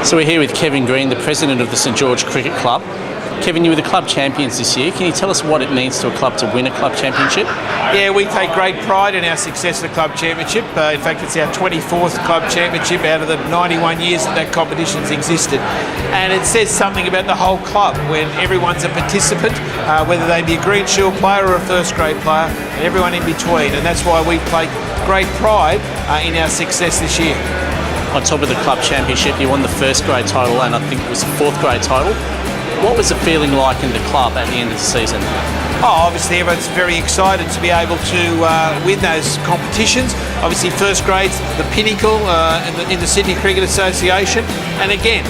So we're here with Kevin Green, the president of the St George Cricket Club. Kevin, you were the club champions this year. Can you tell us what it means to a club to win a club championship? Yeah, we take great pride in our success of the club championship. In fact, it's our 24th club championship out of the 91 years that competition's existed. And it says something about the whole club when everyone's a participant, whether they be a Green Shield player or a first grade player, and everyone in between. And that's why we take great pride in our success this year. On top of the club championship, you won the first grade title and I think it was the fourth grade title. What was the feeling like in the club at the end of the season? Oh, obviously everyone's very excited to be able to win those competitions. Obviously first grade's the pinnacle in the Sydney Cricket Association. And again,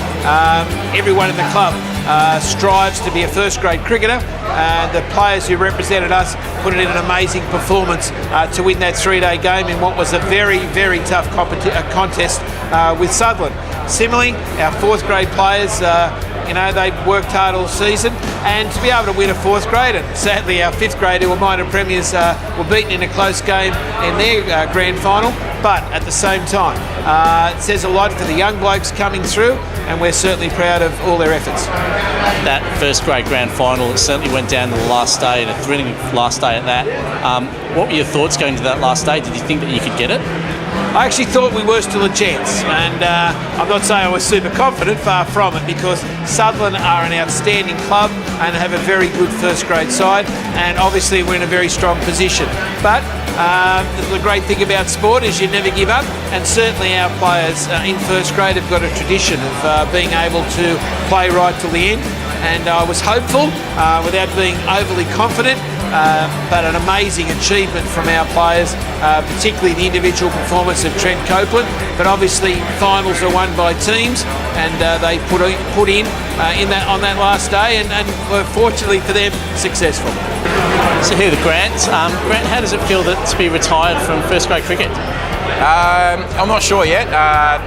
everyone in the club strives to be a first grade cricketer. The players who represented us put it in an amazing performance to win that 3-day game in what was a very, very tough contest with Sutherland. Similarly, our fourth grade players, they've worked hard all season, and to be able to win a fourth grade, and sadly our fifth grade, who were minor premiers, were beaten in a close game in their grand final. But at the same time, it says a lot for the young blokes coming through, and we're certainly proud of all their efforts. That first grade grand final, it certainly went down to the last day, and a thrilling last day at that. What were your thoughts going to that last day? Did you think that you could get it? I actually thought we were still a chance, and I'm not saying I was super confident, far from it, because Sutherland are an outstanding club and have a very good first grade side, and obviously we're in a very strong position. But the great thing about sport is you never give up, and certainly our players in first grade have got a tradition of being able to play right till the end. And I was hopeful, without being overly confident, but an amazing achievement from our players, particularly the individual performance of Trent Copeland. But obviously finals are won by teams, and they put in on that last day, and were fortunately for them successful. So here with Grant. Grant, how does it feel to be retired from first grade cricket? I'm not sure yet.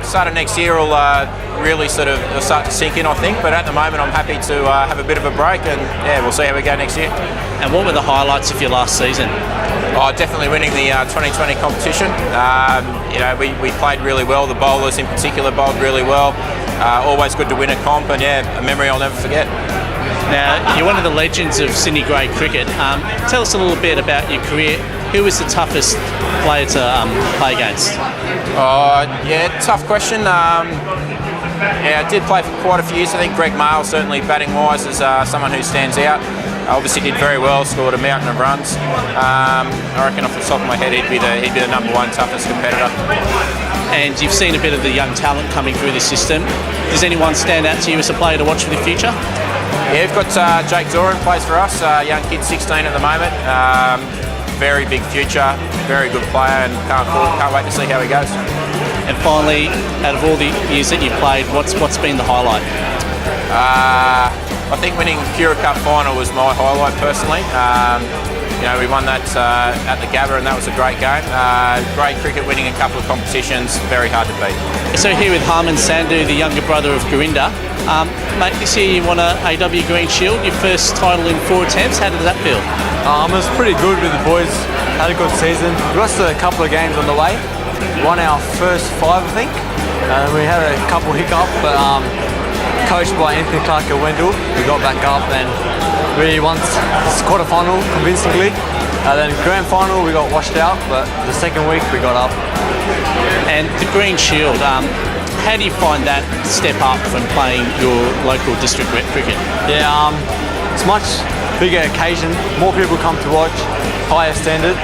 Start of next year will really sort of start to sink in, I think. But at the moment, I'm happy to have a bit of a break, and yeah, we'll see how we go next year. And what were the highlights of your last season? Oh, definitely winning the 2020 competition. We played really well. The bowlers in particular bowled really well. Always good to win a comp, and yeah, a memory I'll never forget. Now, you're one of the legends of Sydney grade cricket. Tell us a little bit about your career. Who was the toughest player to play against? Tough question. I did play for quite a few years. I think Greg Mail, certainly batting-wise, is someone who stands out. Obviously did very well, scored a mountain of runs. I reckon off the top of my head he'd be the number one toughest competitor. And you've seen a bit of the young talent coming through the system. Does anyone stand out to you as a player to watch for the future? Yeah, we've got Jake Doran plays for us, young kid, 16 at the moment. Very big future, very good player, and can't wait to see how he goes. And finally, out of all the years that you've played, what's been the highlight? I think winning Pura Cup final was my highlight personally. We won that at the Gabba, and that was a great game. Great cricket, winning a couple of competitions, very hard to beat. So here with Harmon Sandhu, the younger brother of Gurinder. Mate, this year you won a AW Green Shield, your first title in 4 attempts. How did that feel? It was pretty good with the boys. Had a good season. We lost a couple of games on the way. Won our first 5, I think. We had a couple hiccups, but coached by Anthony Clark at Wendell, we got back up and we won quarter final convincingly. Then grand final we got washed out, but the second week we got up. And the Green Shield, how do you find that step up from playing your local district cricket? Yeah, it's much bigger occasion, more people come to watch, higher standard,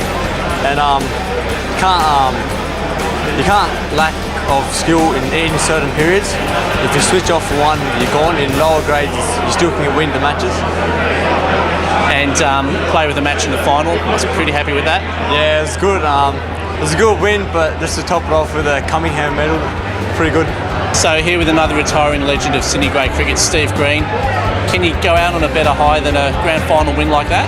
and you can't lack of skill in certain periods. If you switch off for one, you're gone. In lower grades, you still can win the matches. And play with the match in the final. I was pretty happy with that. Yeah, it was good. It was a good win, but just to top it off with a Cunningham medal, pretty good. So here with another retiring legend of Sydney grade cricket, Steve Green. Can you go out on a better high than a grand final win like that?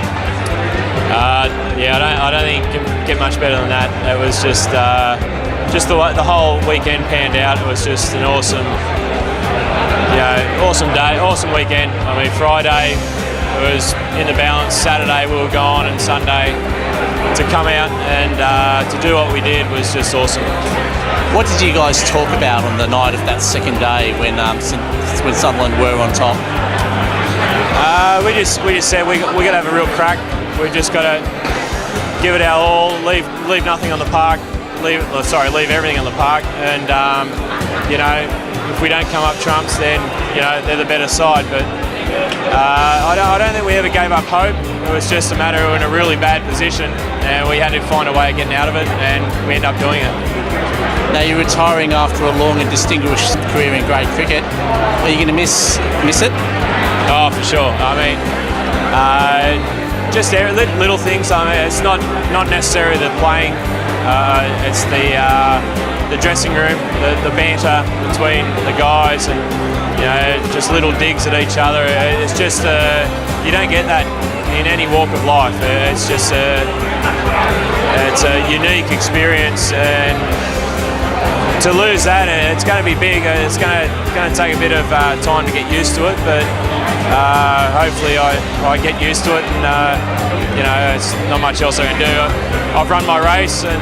I don't think you can get much better than that. It was just the whole weekend panned out. It was just an awesome day, awesome weekend. I mean, Friday it was in the balance. Saturday we were gone, and Sunday to come out and to do what we did was just awesome. What did you guys talk about on the night of that second day when Sunderland were on top? We just said we got to have a real crack. We just got to give it our all, leave nothing on the park, leave everything on the park, and if we don't come up trumps, then they're the better side. But I don't think we ever gave up hope. It was just a matter of in a really bad position, and we had to find a way of getting out of it, and we ended up doing it. Now you're retiring after a long and distinguished career in grade cricket. Are you going to miss it? Oh, for sure. I mean, just little things. I mean, it's not necessarily the playing. It's the dressing room, the banter between the guys, and just little digs at each other. It's just you don't get that in any walk of life. It's just it's a unique experience, and to lose that, it's going to be big. It's going to take a bit of time to get used to it, but hopefully I get used to it, and it's not much else I can do. I've run my race, and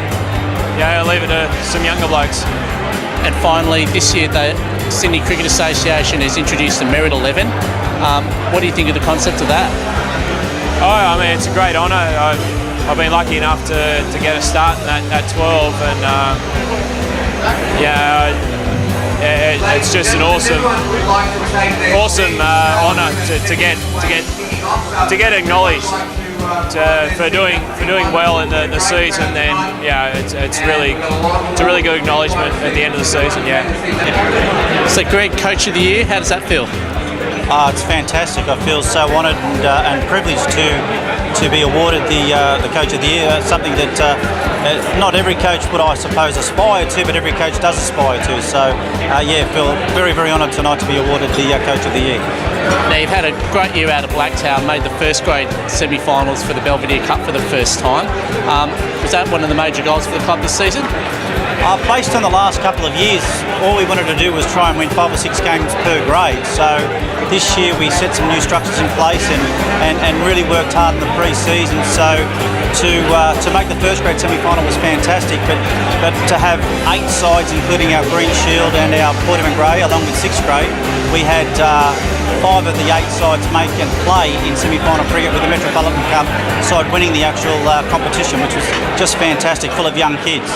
I'll leave it to some younger blokes. And finally, this year the Sydney Cricket Association has introduced the Merit 11. What do you think of the concept of that? Oh, I mean, it's a great honour. I've been lucky enough to get a start in that 12, and it's just an awesome honour to get acknowledged for doing well in the season. Then it's a really good acknowledgement at the end of the season. So Greg, Coach of the Year, how does that feel? It's fantastic. I feel so honoured and privileged to be awarded the Coach of the Year. Something that not every coach would, I suppose, aspire to, but every coach does aspire to. So, feel very, very honoured tonight to be awarded the Coach of the Year. Now, you've had a great year out of Blacktown, made the first grade semi-finals for the Belvedere Cup for the first time. Was that one of the major goals for the club this season? Based on the last couple of years, all we wanted to do was try and win 5 or 6 games per grade. So this year we set some new structures in place and really worked hard in the pre-season. So to make the first grade semi-final was fantastic, but to have 8 sides, including our Green Shield and our Port Edmund Grey, along with 6th grade, we had 5 of the 8 sides make and play in semi-final cricket, with the Metropolitan Cup side winning the actual competition, which was just fantastic, full of young kids.